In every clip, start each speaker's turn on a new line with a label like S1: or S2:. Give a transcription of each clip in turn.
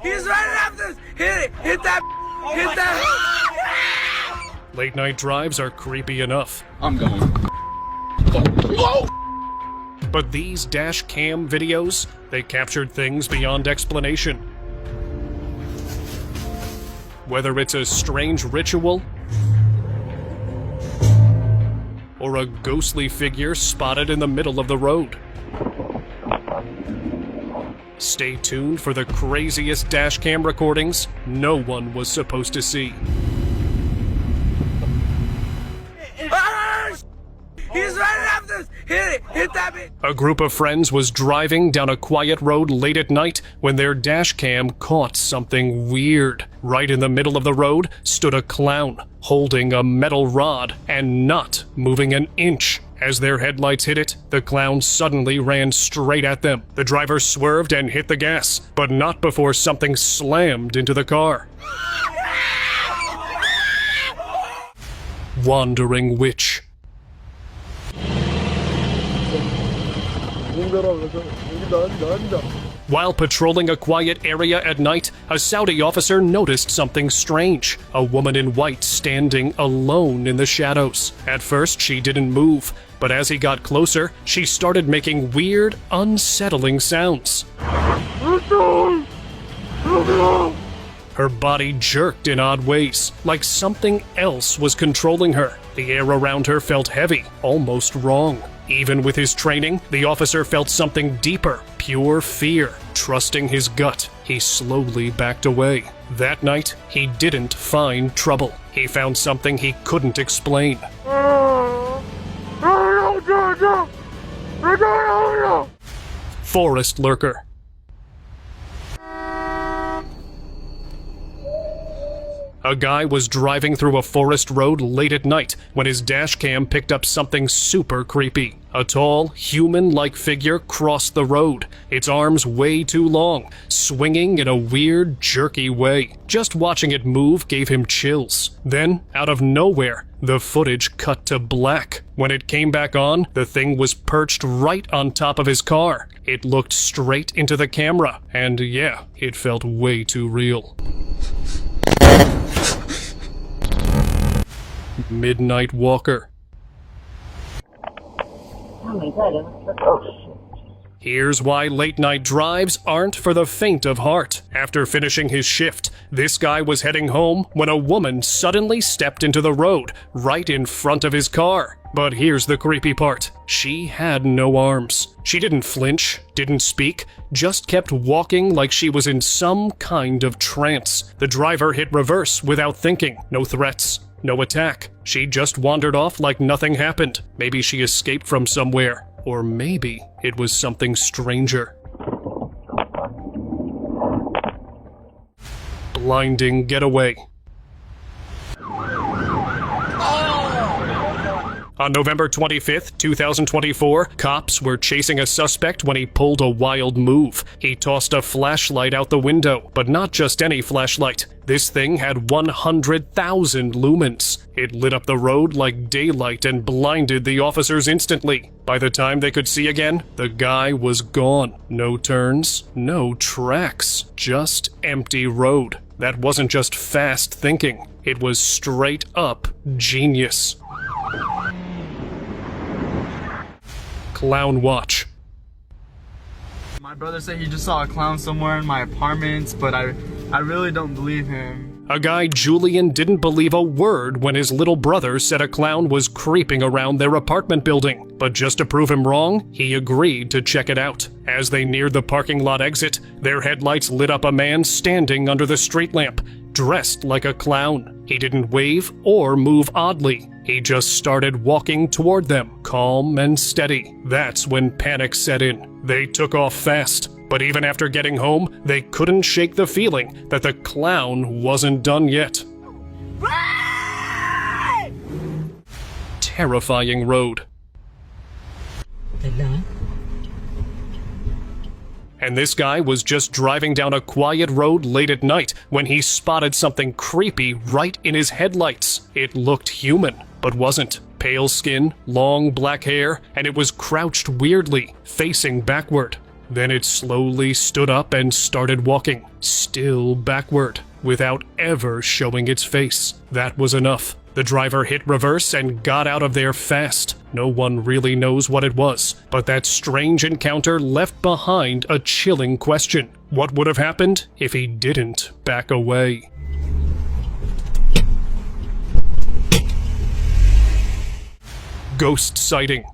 S1: He's right after us! Hit it! Hit that! Hit that!
S2: Late night drives are creepy enough.
S3: I'm going. Whoa!
S2: But these dash cam videos, they captured things beyond explanation. Whether it's a strange ritual or a ghostly figure spotted in the middle of the road. Stay tuned for the craziest dashcam recordings no one was supposed to see.
S1: He's right after us! Hit it! Hit that bitch!
S2: A group of friends was driving down a quiet road late at night when their dashcam caught something weird. Right in the middle of the road stood a clown, holding a metal rod and not moving an inch. As their headlights hit it, the clown suddenly ran straight at them. The driver swerved and hit the gas, but not before something slammed into the car. Wandering Witch. While patrolling a quiet area at night, a Saudi officer noticed something strange. A woman in white standing alone in the shadows. At first, she didn't move, but as he got closer, she started making weird, unsettling sounds. Her body jerked in odd ways, like something else was controlling her. The air around her felt heavy, almost wrong. Even with his training, the officer felt something deeper, pure fear. Trusting his gut, he slowly backed away. That night, he didn't find trouble. He found something he couldn't explain. Forest lurker. A guy was driving through a forest road late at night when his dashcam picked up something super creepy. A tall, human-like figure crossed the road, its arms way too long, swinging in a weird, jerky way. Just watching it move gave him chills. Then, out of nowhere, the footage cut to black. When it came back on, the thing was perched right on top of his car. It looked straight into the camera, and yeah, it felt way too real. Midnight Walker. Here's why late-night drives aren't for the faint of heart. After finishing his shift, this guy was heading home when a woman suddenly stepped into the road, right in front of his car. But here's the creepy part. She had no arms. She didn't flinch, didn't speak, just kept walking like she was in some kind of trance. The driver hit reverse without thinking. No threats. No attack. She just wandered off like nothing happened. Maybe she escaped from somewhere. Or maybe it was something stranger. Blinding getaway. On November 25th, 2024, cops were chasing a suspect when he pulled a wild move. He tossed a flashlight out the window, but not just any flashlight. This thing had 100,000 lumens. It lit up the road like daylight and blinded the officers instantly. By the time they could see again, the guy was gone. No turns, no tracks, just empty road. That wasn't just fast thinking. It was straight up genius. Clown watch.
S4: My brother said he just saw a clown somewhere in my apartments, but I really don't believe him.
S2: A guy, Julian, didn't believe a word when his little brother said a clown was creeping around their apartment building. But just to prove him wrong, he agreed to check it out. As they neared the parking lot exit, their headlights lit up a man standing under the street lamp, dressed like a clown. He didn't wave or move oddly. He just started walking toward them, calm and steady. That's when panic set in. They took off fast, but even after getting home, they couldn't shake the feeling that the clown wasn't done yet. Terrifying road. And this guy was just driving down a quiet road late at night when he spotted something creepy right in his headlights. It looked human, but wasn't. Pale skin, long black hair, and it was crouched weirdly, facing backward. Then it slowly stood up and started walking, still backward, without ever showing its face. That was enough. The driver hit reverse and got out of there fast. No one really knows what it was, but that strange encounter left behind a chilling question. What would have happened if he didn't back away? Ghost sighting.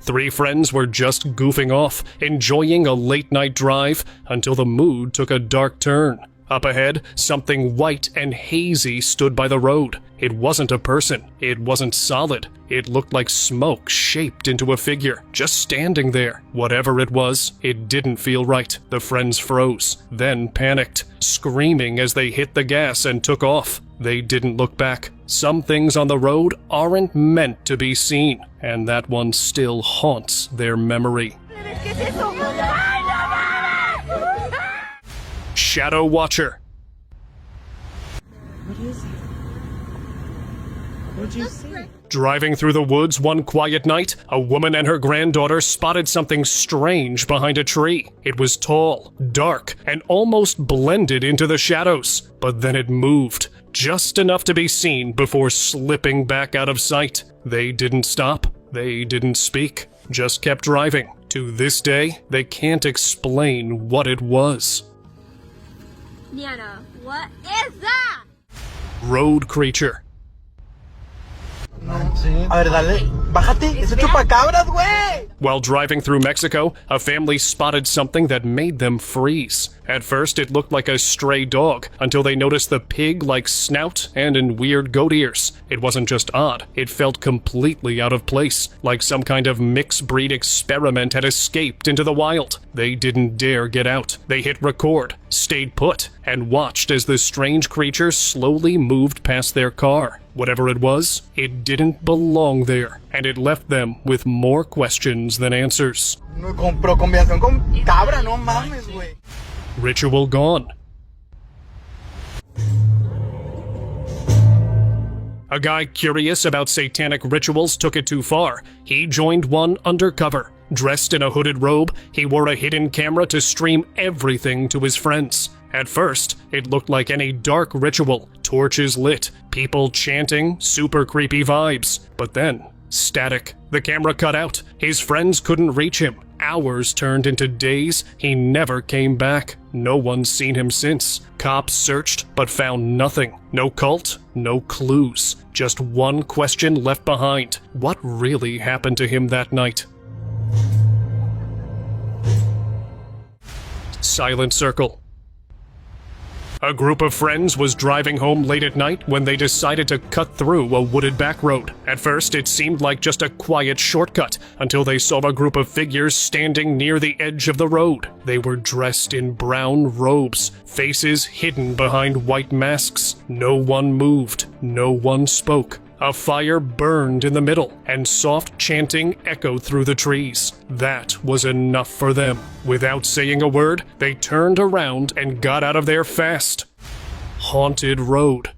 S2: Three friends were just goofing off, enjoying a late-night drive, until the mood took a dark turn. Up ahead, something white and hazy stood by the road. It wasn't a person. It wasn't solid. It looked like smoke shaped into a figure, just standing there. Whatever it was, it didn't feel right. The friends froze, then panicked, screaming as they hit the gas and took off. They didn't look back. Some things on the road aren't meant to be seen, and that one still haunts their memory. Shadow Watcher.
S3: What is it? What'd you see?
S2: Driving through the woods one quiet night, a woman and her granddaughter spotted something strange behind a tree. It was tall, dark, and almost blended into the shadows. But then it moved, just enough to be seen before slipping back out of sight. They didn't stop. They didn't speak. Just kept driving. To this day, they can't explain what it was.
S5: Niana, what is that?
S2: Road creature.
S3: A ver, dale. Bájate. Es un chupacabras, güey.
S2: While driving through Mexico, a family spotted something that made them freeze. At first, it looked like a stray dog, until they noticed the pig-like snout and weird goat ears. It wasn't just odd, it felt completely out of place, like some kind of mixed-breed experiment had escaped into the wild. They didn't dare get out. They hit record, stayed put, and watched as the strange creature slowly moved past their car. Whatever it was, it didn't belong there, and it left them with more questions than answers.
S3: No compró combinación con cabra, no mames, güey.
S2: Ritual gone. A guy curious about satanic rituals took it too far. He joined one undercover. Dressed in a hooded robe, he wore a hidden camera to stream everything to his friends. At first, it looked like any dark ritual. Torches lit, people chanting, super creepy vibes. But then, static. The camera cut out. His friends couldn't reach him. Hours turned into days. He never came back. No one's seen him since. Cops searched, but found nothing. No cult, no clues. Just one question left behind. What really happened to him that night? Silent Circle. A group of friends was driving home late at night when they decided to cut through a wooded back road. At first, it seemed like just a quiet shortcut, until they saw a group of figures standing near the edge of the road. They were dressed in brown robes, faces hidden behind white masks. No one moved, no one spoke. A fire burned in the middle, and soft chanting echoed through the trees. That was enough for them. Without saying a word, they turned around and got out of there fast. Haunted Road.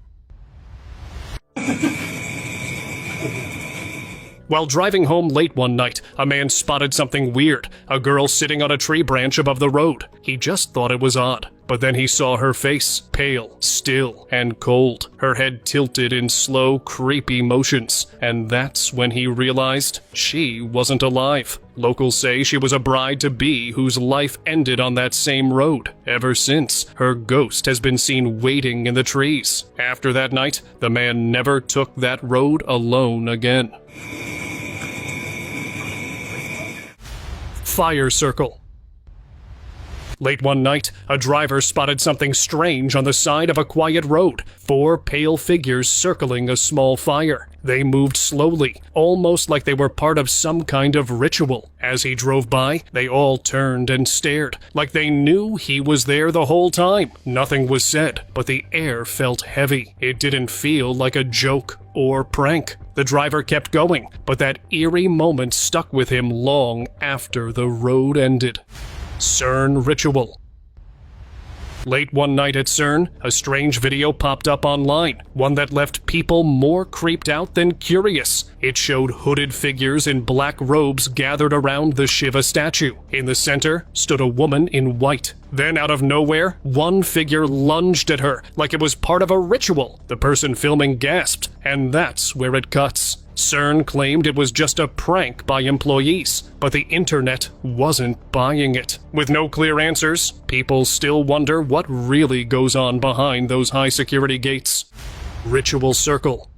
S2: While driving home late one night, a man spotted something weird, a girl sitting on a tree branch above the road. He just thought it was odd. But then he saw her face, pale, still, and cold, her head tilted in slow, creepy motions, and that's when he realized she wasn't alive. Locals say she was a bride-to-be whose life ended on that same road. Ever since, her ghost has been seen waiting in the trees. After that night, the man never took that road alone again. Fire Circle. Late one night, a driver spotted something strange on the side of a quiet road. 4 pale figures circling a small fire. They moved slowly, almost like they were part of some kind of ritual. As he drove by, they all turned and stared, like they knew he was there the whole time. Nothing was said, but the air felt heavy. It didn't feel like a joke or prank. The driver kept going, but that eerie moment stuck with him long after the road ended. CERN Ritual. Late one night at CERN, a strange video popped up online, one that left people more creeped out than curious. It showed hooded figures in black robes gathered around the Shiva statue. In the center stood a woman in white. Then, out of nowhere, one figure lunged at her like it was part of a ritual. The person filming gasped, and that's where it cuts. CERN claimed it was just a prank by employees, but the internet wasn't buying it. With no clear answers, people still wonder what really goes on behind those high-security gates. Ritual Circle.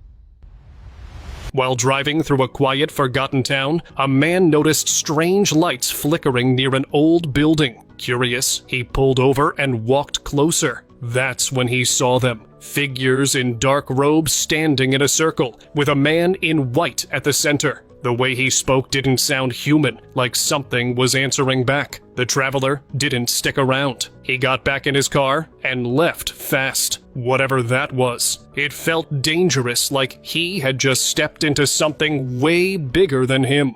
S2: While driving through a quiet, forgotten town, a man noticed strange lights flickering near an old building. Curious, he pulled over and walked closer. That's when he saw them. Figures in dark robes standing in a circle, with a man in white at the center. The way he spoke didn't sound human, like something was answering back. The traveler didn't stick around. He got back in his car and left fast. Whatever that was, it felt dangerous, like he had just stepped into something way bigger than him.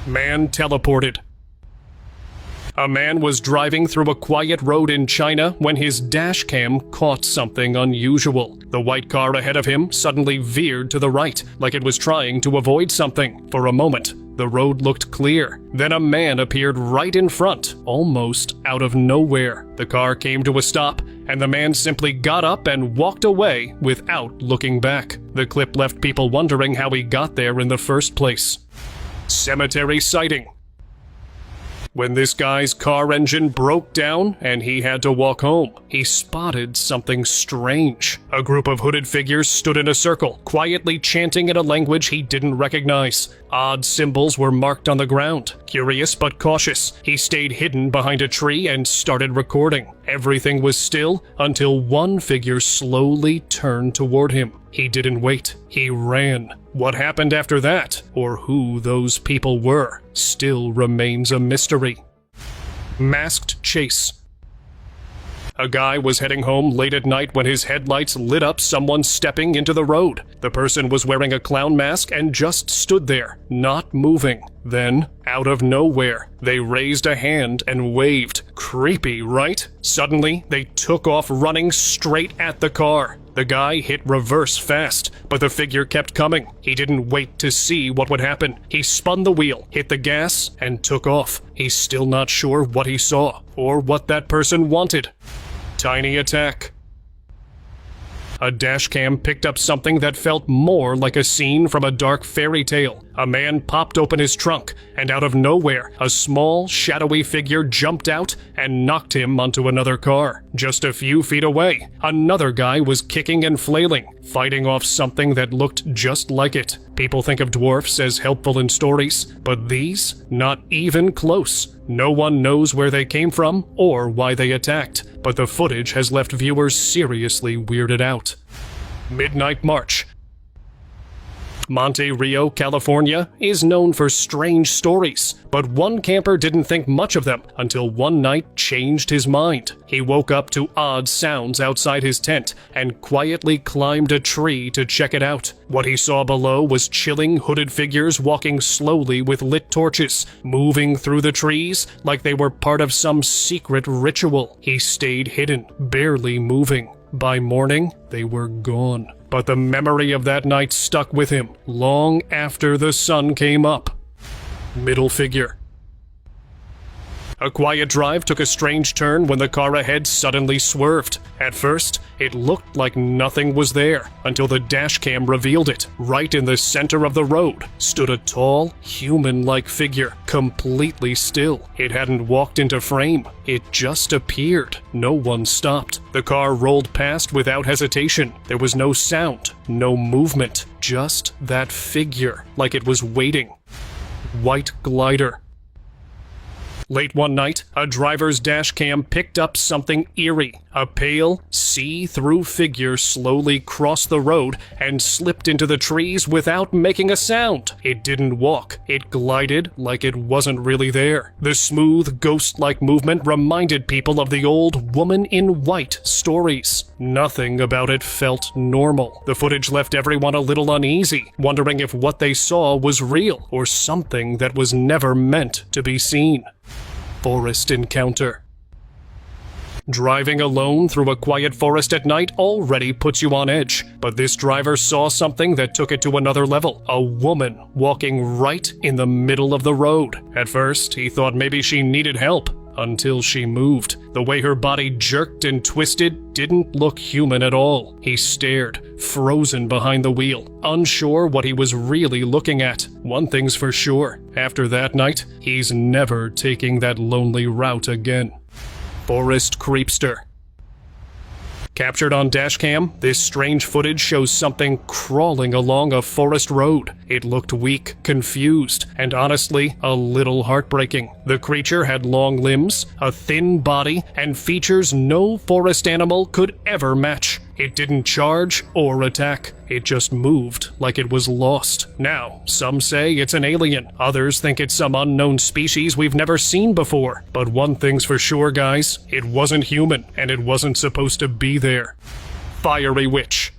S2: Man teleported. A man was driving through a quiet road in China when his dashcam caught something unusual. The white car ahead of him suddenly veered to the right, like it was trying to avoid something. For a moment, the road looked clear. Then a man appeared right in front, almost out of nowhere. The car came to a stop, and the man simply got up and walked away without looking back. The clip left people wondering how he got there in the first place. Cemetery sighting. When this guy's car engine broke down and he had to walk home, he spotted something strange. A group of hooded figures stood in a circle, quietly chanting in a language he didn't recognize. Odd symbols were marked on the ground. Curious but cautious, he stayed hidden behind a tree and started recording. Everything was still until one figure slowly turned toward him. He didn't wait. He ran. What happened after that, or who those people were, still remains a mystery. Masked chase. A guy was heading home late at night when his headlights lit up someone stepping into the road. The person was wearing a clown mask and just stood there, not moving. Then, out of nowhere, they raised a hand and waved. Creepy, right? Suddenly, they took off running straight at the car. The guy hit reverse fast, but the figure kept coming. He didn't wait to see what would happen. He spun the wheel, hit the gas, and took off. He's still not sure what he saw, or what that person wanted. Tiny attack. A dashcam picked up something that felt more like a scene from a dark fairy tale. A man popped open his trunk, and out of nowhere, a small, shadowy figure jumped out and knocked him onto another car. Just a few feet away, another guy was kicking and flailing, fighting off something that looked just like it. People think of dwarfs as helpful in stories, but these? Not even close. No one knows where they came from or why they attacked, but the footage has left viewers seriously weirded out. Midnight March. Monte Rio, California is known for strange stories, but one camper didn't think much of them until one night changed his mind. He woke up to odd sounds outside his tent and quietly climbed a tree to check it out. What he saw below was chilling hooded figures walking slowly with lit torches, moving through the trees like they were part of some secret ritual. He stayed hidden, barely moving. By morning, they were gone. But the memory of that night stuck with him long after the sun came up. Middle figure. A quiet drive took a strange turn when the car ahead suddenly swerved. At first, it looked like nothing was there, until the dashcam revealed it. Right in the center of the road stood a tall, human-like figure, completely still. It hadn't walked into frame. It just appeared. No one stopped. The car rolled past without hesitation. There was no sound, no movement, just that figure, like it was waiting. White glider. Late one night, a driver's dashcam picked up something eerie. A pale, see-through figure slowly crossed the road and slipped into the trees without making a sound. It didn't walk. It glided like it wasn't really there. The smooth, ghost-like movement reminded people of the old woman in white stories. Nothing about it felt normal. The footage left everyone a little uneasy, wondering if what they saw was real or something that was never meant to be seen. Forest encounter. Driving alone through a quiet forest at night already puts you on edge, but this driver saw something that took it to another level. A woman walking right in the middle of the road. At first, he thought maybe she needed help, until she moved. The way her body jerked and twisted didn't look human at all. He stared, frozen behind the wheel, unsure what he was really looking at. One thing's for sure, after that night, he's never taking that lonely route again. Forest Creepster. Captured on Dashcam, this strange footage shows something crawling along a forest road. It looked weak, confused, and honestly, a little heartbreaking. The creature had long limbs, a thin body, and features no forest animal could ever match. It didn't charge or attack. It just moved like it was lost. Now, some say it's an alien. Others think it's some unknown species we've never seen before. But one thing's for sure, guys. It wasn't human, and it wasn't supposed to be there. Fiery Witch.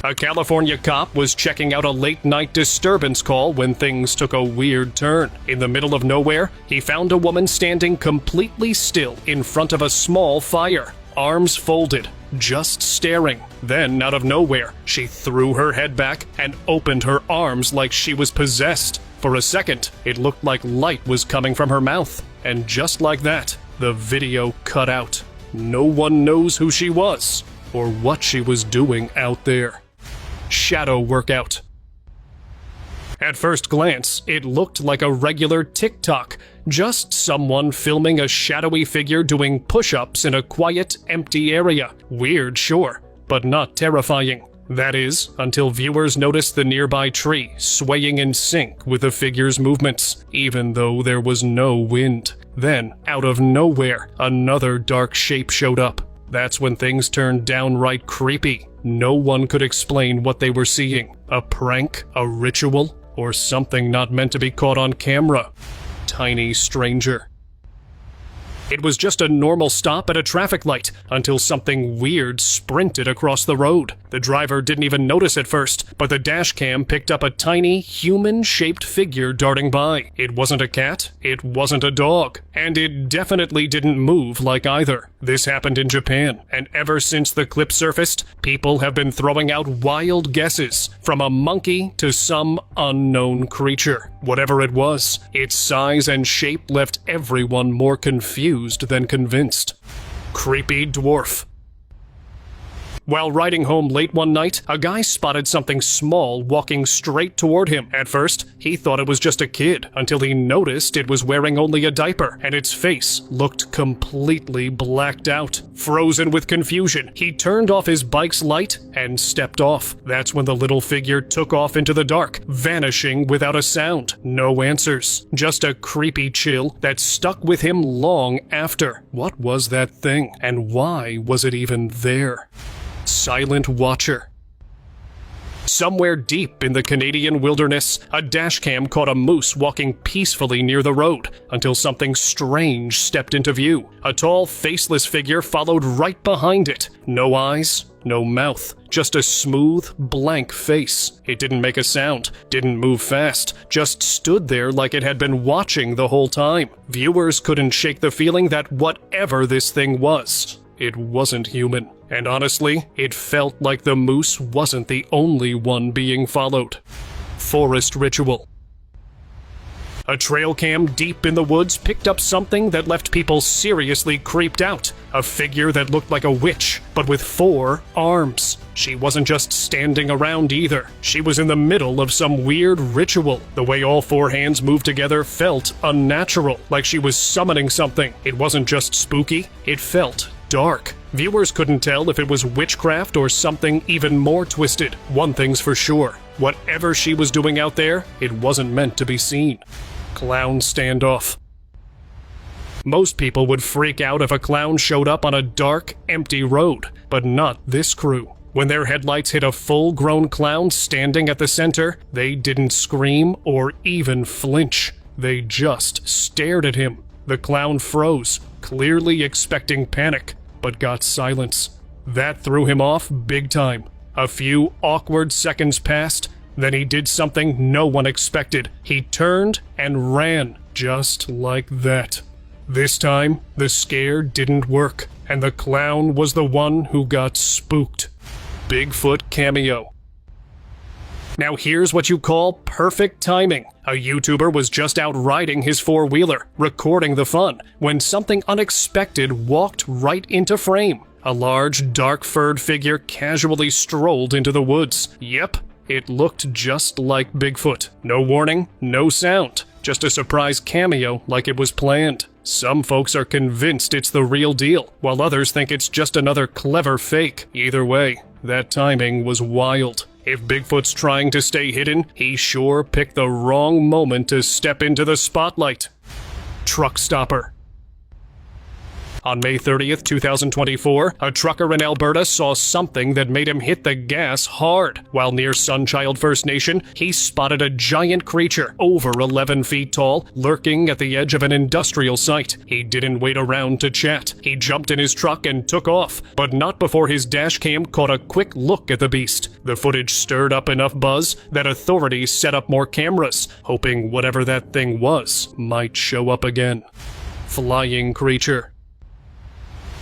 S2: A California cop was checking out a late-night disturbance call when things took a weird turn. In the middle of nowhere, he found a woman standing completely still in front of a small fire, arms folded, just staring. Then, out of nowhere, she threw her head back and opened her arms like she was possessed. For a second, it looked like light was coming from her mouth. And just like that, the video cut out. No one knows who she was or what she was doing out there. Shadow workout. At first glance, it looked like a regular TikTok, just someone filming a shadowy figure doing push-ups in a quiet, empty area. Weird, sure, but not terrifying. That is, until viewers noticed the nearby tree swaying in sync with the figure's movements, even though there was no wind. Then, out of nowhere, another dark shape showed up. That's when things turned downright creepy. No one could explain what they were seeing. A prank? A ritual? Or something not meant to be caught on camera. Tiny stranger. It was just a normal stop at a traffic light until something weird sprinted across the road. The driver didn't even notice at first, but the dash cam picked up a tiny, human-shaped figure darting by. It wasn't a cat, it wasn't a dog, and it definitely didn't move like either. This happened in Japan, and ever since the clip surfaced, people have been throwing out wild guesses, from a monkey to some unknown creature. Whatever it was, its size and shape left everyone more confused than convinced. Creepy dwarf. While riding home late one night, a guy spotted something small walking straight toward him. At first, he thought it was just a kid, until he noticed it was wearing only a diaper, and its face looked completely blacked out. Frozen with confusion, he turned off his bike's light and stepped off. That's when the little figure took off into the dark, vanishing without a sound. No answers, just a creepy chill that stuck with him long after. What was that thing, and why was it even there? Silent Watcher. Somewhere deep in the Canadian wilderness, a dashcam caught a moose walking peacefully near the road until something strange stepped into view. A tall, faceless figure followed right behind it. No eyes, no mouth, just a smooth, blank face. It didn't make a sound, didn't move fast, just stood there like it had been watching the whole time. Viewers couldn't shake the feeling that whatever this thing was, it wasn't human. And honestly, it felt like the moose wasn't the only one being followed. Forest ritual. A trail cam deep in the woods picked up something that left people seriously creeped out. A figure that looked like a witch, but with 4 arms. She wasn't just standing around either. She was in the middle of some weird ritual. The way all 4 hands moved together felt unnatural, like she was summoning something. It wasn't just spooky, it felt dark. Viewers couldn't tell if it was witchcraft or something even more twisted. One thing's for sure, whatever she was doing out there, it wasn't meant to be seen. Clown standoff. Most people would freak out if a clown showed up on a dark, empty road, but not this crew. When their headlights hit a full-grown clown standing at the center, they didn't scream or even flinch. They just stared at him. The clown froze, clearly expecting panic, but got silence. That threw him off big time. A few awkward seconds passed, then he did something no one expected. He turned and ran, just like that. This time, the scare didn't work, and the clown was the one who got spooked. Bigfoot cameo. Now here's what you call perfect timing. A YouTuber was just out riding his four-wheeler, recording the fun, when something unexpected walked right into frame. A large, dark-furred figure casually strolled into the woods. Yep, it looked just like Bigfoot. No warning, no sound. Just a surprise cameo like it was planned. Some folks are convinced it's the real deal, while others think it's just another clever fake. Either way, that timing was wild. If Bigfoot's trying to stay hidden, he sure picked the wrong moment to step into the spotlight. Truck stopper. On May 30th, 2024, a trucker in Alberta saw something that made him hit the gas hard. While near Sunchild First Nation, he spotted a giant creature, over 11 feet tall, lurking at the edge of an industrial site. He didn't wait around to chat. He jumped in his truck and took off, but not before his dashcam caught a quick look at the beast. The footage stirred up enough buzz that authorities set up more cameras, hoping whatever that thing was might show up again. Flying creature.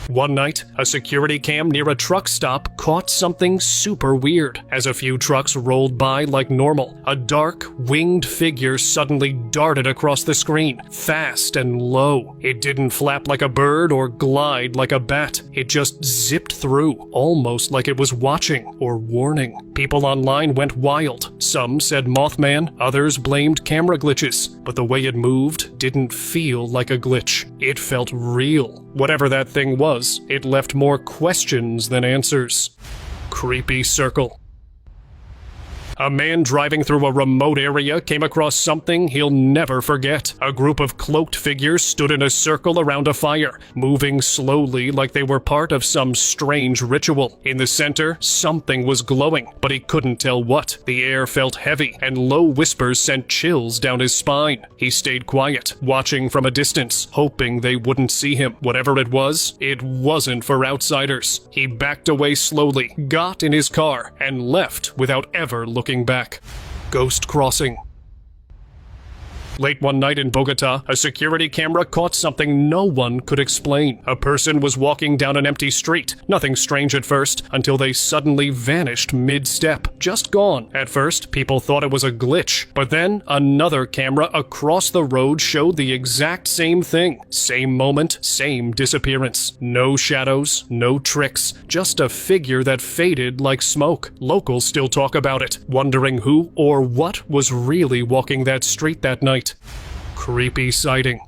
S2: One night, a security cam near a truck stop caught something super weird. As a few trucks rolled by like normal, a dark, winged figure suddenly darted across the screen, fast and low. It didn't flap like a bird or glide like a bat. It just zipped through, almost like it was watching or warning. People online went wild. Some said Mothman, others blamed camera glitches, but the way it moved didn't feel like a glitch. It felt real. Whatever that thing was, it left more questions than answers. Creepy circle. A man driving through a remote area came across something he'll never forget. A group of cloaked figures stood in a circle around a fire, moving slowly like they were part of some strange ritual. In the center, something was glowing, but he couldn't tell what. The air felt heavy, and low whispers sent chills down his spine. He stayed quiet, watching from a distance, hoping they wouldn't see him. Whatever it wasn't for outsiders. He backed away slowly, got in his car, and left without ever looking back. Ghost crossing. Late one night in Bogota, a security camera caught something no one could explain. A person was walking down an empty street. Nothing strange at first, until they suddenly vanished mid-step. Just gone. At first, people thought it was a glitch, but then another camera across the road showed the exact same thing. Same moment, same disappearance. No shadows, no tricks, just a figure that faded like smoke. Locals still talk about it, wondering who or what was really walking that street that night. Creepy sighting.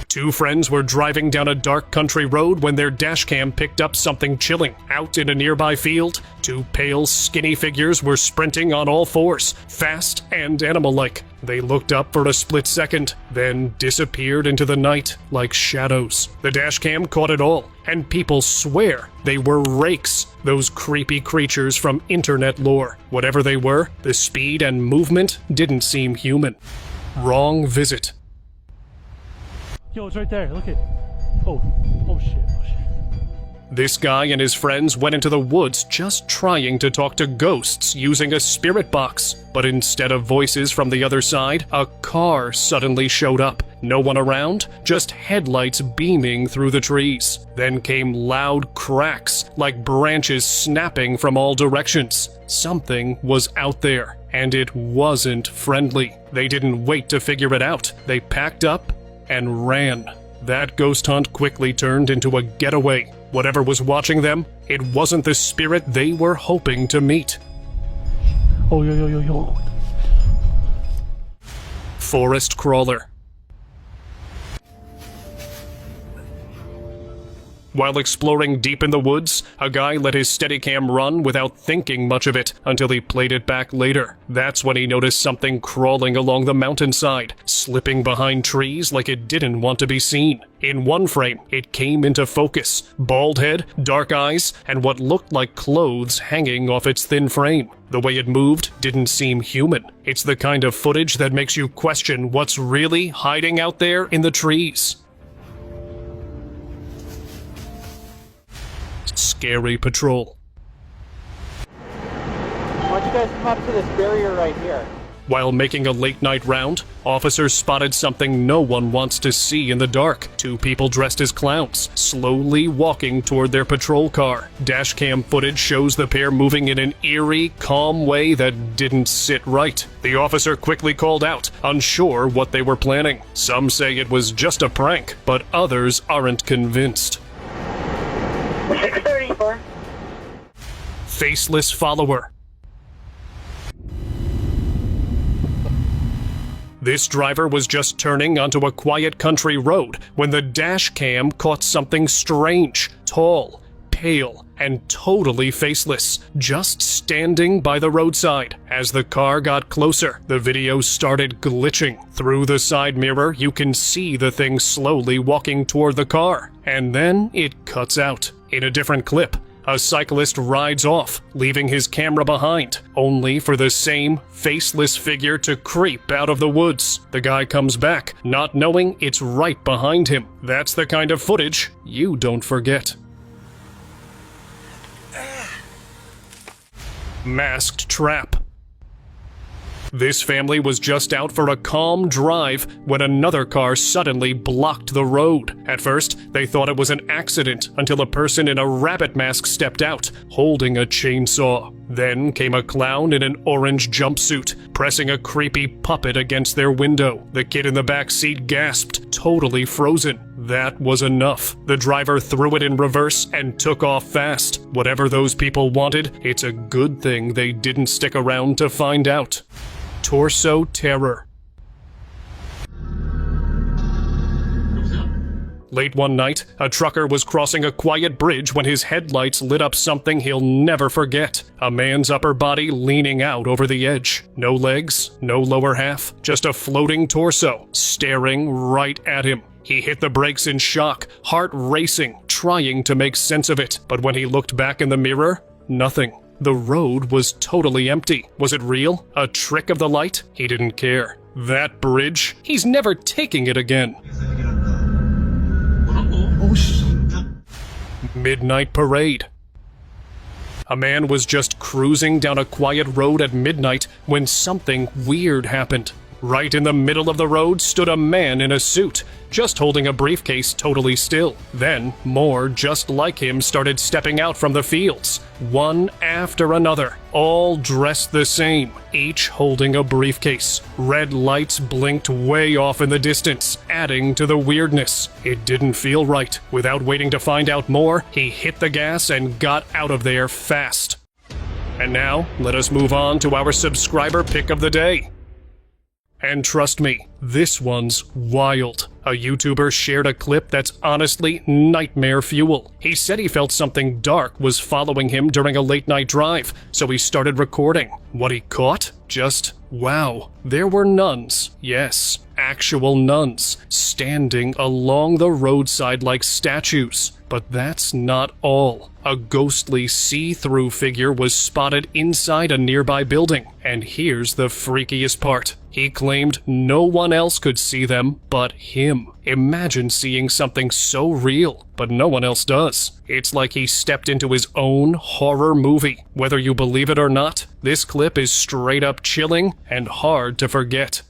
S2: Two friends were driving down a dark country road when their dashcam picked up something chilling. Out in a nearby field, two pale, skinny figures were sprinting on all fours, fast and animal-like. They looked up for a split second, then disappeared into the night like shadows. The dashcam caught it all, and people swear they were rakes, those creepy creatures from internet lore. Whatever they were, the speed and movement didn't seem human. Wrong visit.
S6: Yo, it's right there. Look at. Oh shit.
S2: This guy and his friends went into the woods just trying to talk to ghosts using a spirit box. But instead of voices from the other side, a car suddenly showed up. No one around, just headlights beaming through the trees. Then came loud cracks, like branches snapping from all directions. Something was out there, and it wasn't friendly. They didn't wait to figure it out. They packed up and ran. That ghost hunt quickly turned into a getaway. Whatever was watching them, it wasn't the spirit they were hoping to meet.
S6: Oh, yo.
S2: Forest crawler. While exploring deep in the woods, a guy let his Steadicam run without thinking much of it until he played it back later. That's when he noticed something crawling along the mountainside, slipping behind trees like it didn't want to be seen. In one frame, it came into focus. Bald head, dark eyes, and what looked like clothes hanging off its thin frame. The way it moved didn't seem human. It's the kind of footage that makes you question what's really hiding out there in the trees. Scary patrol.
S3: Why don't you guys come up to this barrier right here?
S2: While making a late-night round, officers spotted something no one wants to see in the dark. Two people dressed as clowns, slowly walking toward their patrol car. Dashcam footage shows the pair moving in an eerie, calm way that didn't sit right. The officer quickly called out, unsure what they were planning. Some say it was just a prank, but others aren't convinced.
S7: 634.
S2: Faceless follower. This driver was just turning onto a quiet country road when the dash cam caught something strange, tall, pale, and totally faceless, just standing by the roadside. As the car got closer, the video started glitching. Through the side mirror, you can see the thing slowly walking toward the car, and then it cuts out. In a different clip, a cyclist rides off, leaving his camera behind, only for the same faceless figure to creep out of the woods. The guy comes back, not knowing it's right behind him. That's the kind of footage you don't forget. Masked trap. This family was just out for a calm drive when another car suddenly blocked the road. At first, they thought it was an accident until a person in a rabbit mask stepped out, holding a chainsaw. Then came a clown in an orange jumpsuit, pressing a creepy puppet against their window. The kid in the back seat gasped, totally frozen. That was enough. The driver threw it in reverse and took off fast. Whatever those people wanted, it's a good thing they didn't stick around to find out. Torso terror. Late one night, a trucker was crossing a quiet bridge when his headlights lit up something he'll never forget. A man's upper body leaning out over the edge. No legs, no lower half, just a floating torso, staring right at him. He hit the brakes in shock, heart racing, trying to make sense of it. But when he looked back in the mirror, nothing. The road was totally empty. Was it real? A trick of the light? He didn't care. That bridge? He's never taking it again. Midnight parade. A man was just cruising down a quiet road at midnight when something weird happened. Right in the middle of the road stood a man in a suit, just holding a briefcase totally still. Then, more just like him started stepping out from the fields, one after another, all dressed the same, each holding a briefcase. Red lights blinked way off in the distance, adding to the weirdness. It didn't feel right. Without waiting to find out more, he hit the gas and got out of there fast. And now, let us move on to our subscriber pick of the day. And trust me, this one's wild. A YouTuber shared a clip that's honestly nightmare fuel. He said he felt something dark was following him during a late-night drive, so he started recording. What he caught? Just wow. There were nuns, yes, actual nuns, standing along the roadside like statues. But that's not all. A ghostly see-through figure was spotted inside a nearby building. And here's the freakiest part. He claimed no one else could see them but him. Imagine seeing something so real, but no one else does. It's like he stepped into his own horror movie. Whether you believe it or not, this clip is straight up chilling and hard to forget.